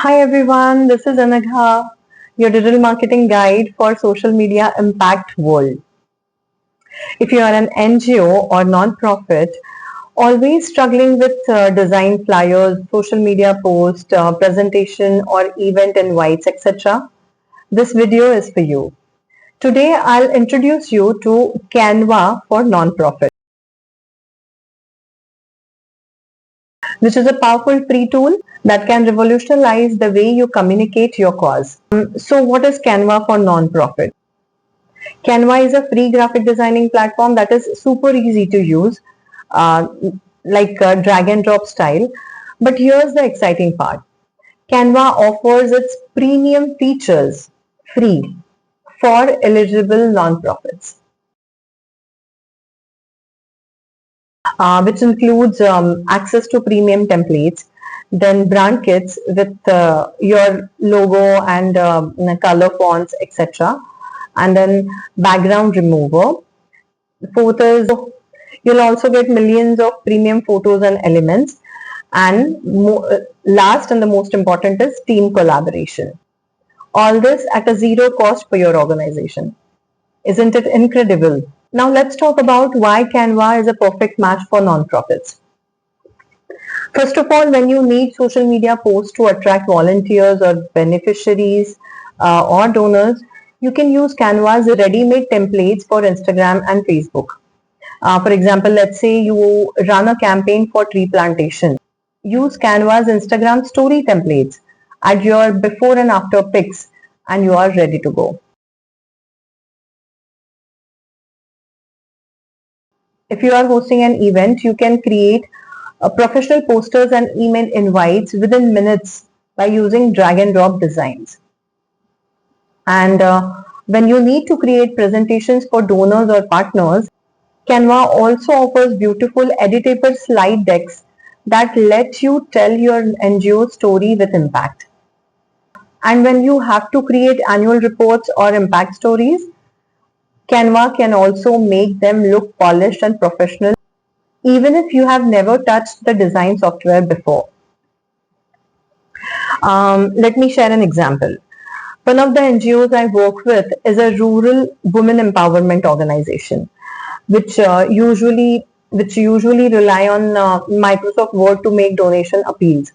Hi everyone, this is Anagha, your digital marketing guide for social media impact world. If you are an NGO or non-profit, always struggling with design flyers, social media post, presentation or event invites, etc., this video is for you. Today I'll introduce you to Canva for non-profit, which is a powerful free tool that can revolutionize the way you communicate your cause. So what is Canva for non-profit? Canva is a free graphic designing platform that is super easy to use, uh, like drag and drop style. But here's the exciting part. Canva offers its premium features free for eligible nonprofits, which includes access to premium templates, then brand kits with your logo and color fonts, etc., and then background remover. Fourth is you'll also get millions of premium photos and elements. And last and the most important is team collaboration. All this at a zero cost for your organization. Isn't it incredible? Now let's talk about why Canva is a perfect match for nonprofits. First of all, when you need social media posts to attract volunteers or beneficiaries or donors, you can use Canva's ready-made templates for Instagram and Facebook. For example, let's say you run a campaign for tree plantation. Use Canva's Instagram story templates. Add your before and after pics and you are ready to go. If you are hosting an event, you can create professional posters and email invites within minutes by using drag and drop designs. And when you need to create presentations for donors or partners, Canva also offers beautiful editable slide decks that let you tell your NGO story with impact. And when you have to create annual reports or impact stories, Canva can also make them look polished and professional, even if you have never touched the design software before. Let me share an example. One of the NGOs I work with is a rural women empowerment organization, which usually rely on Microsoft Word to make donation appeals.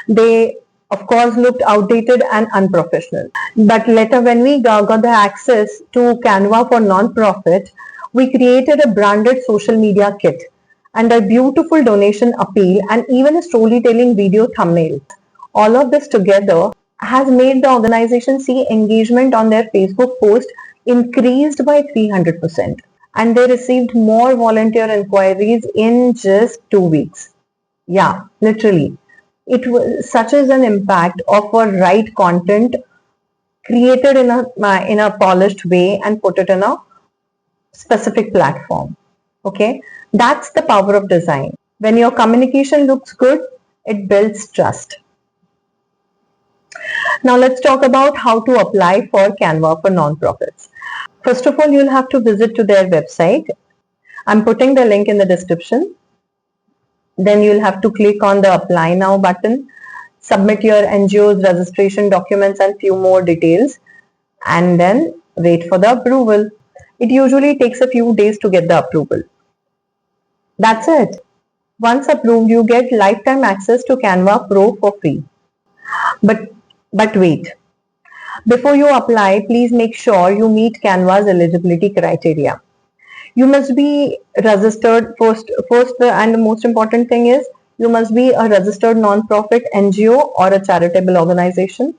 They of course looked outdated and unprofessional. But later when we got the access to Canva for non-profit, we created a branded social media kit and a beautiful donation appeal and even a storytelling video thumbnail. All of this together has made the organization see engagement on their Facebook post increased by 300%. And they received more volunteer inquiries in just 2 weeks. Yeah, literally. It was such as an impact of a right content created in a polished way and put it in a specific platform. Okay, that's the power of design. When your communication looks good, it builds trust. Now let's talk about how to apply for Canva for nonprofits. First of all, you'll have to visit to their website. I'm putting the link in the description. Then you'll have to click on the apply now button, submit your NGO's registration documents and few more details, and then wait for the approval. It usually takes a few days to get the approval. That's it. Once approved, you get lifetime access to Canva Pro for free. But wait. Before you apply, please make sure you meet Canva's eligibility criteria. You must be registered first and the most important thing is you must be a registered non-profit NGO or a charitable organization.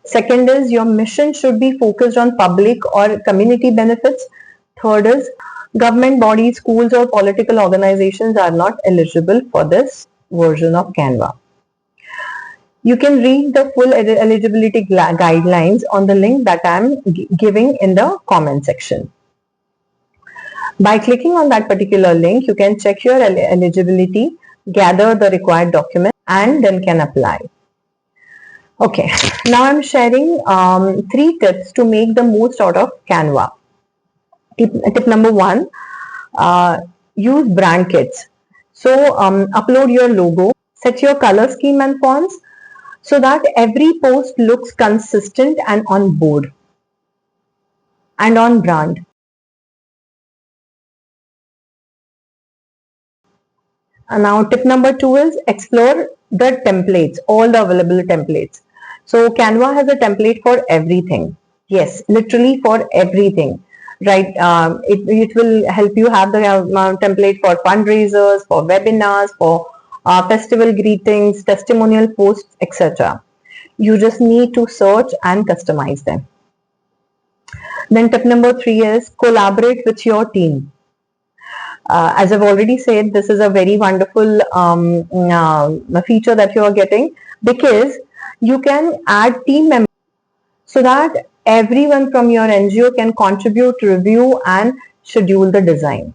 Second is your mission should be focused on public or community benefits. Third is government bodies, schools or political organizations are not eligible for this version of Canva. You can read the full eligibility guidelines on the link that I am giving in the comment section. By clicking on that particular link, you can check your eligibility, gather the required document, and then can apply. Okay, now I'm sharing 3 tips to make the most out of Canva. Tip number 1, use brand kits. So upload your logo, set your color scheme and fonts, so that every post looks consistent and on board and on brand. And now tip number 2 is explore the templates, all the available templates. So Canva has a template for everything. Yes, literally for everything. Right, it will help you have the template for fundraisers, for webinars, for festival greetings, testimonial posts, etc. You just need to search and customize them. Then tip number 3 is collaborate with your team. As I've already said, this is a very wonderful feature that you are getting, because you can add team members so that everyone from your NGO can contribute, review and schedule the design.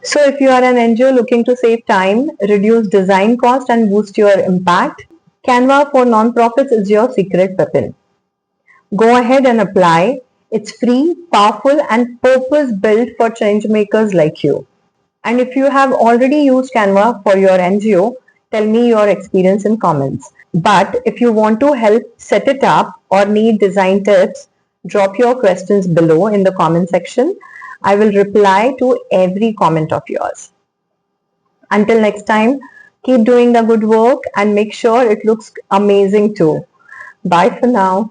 So if you are an NGO looking to save time, reduce design cost and boost your impact, Canva for Nonprofits is your secret weapon. Go ahead and apply. It's free, powerful and purpose built for change makers like you. And if you have already used Canva for your NGO, tell me your experience in comments. But if you want to help set it up or need design tips, drop your questions below in the comment section. I will reply to every comment of yours. Until next time, keep doing the good work and make sure it looks amazing too. Bye for now.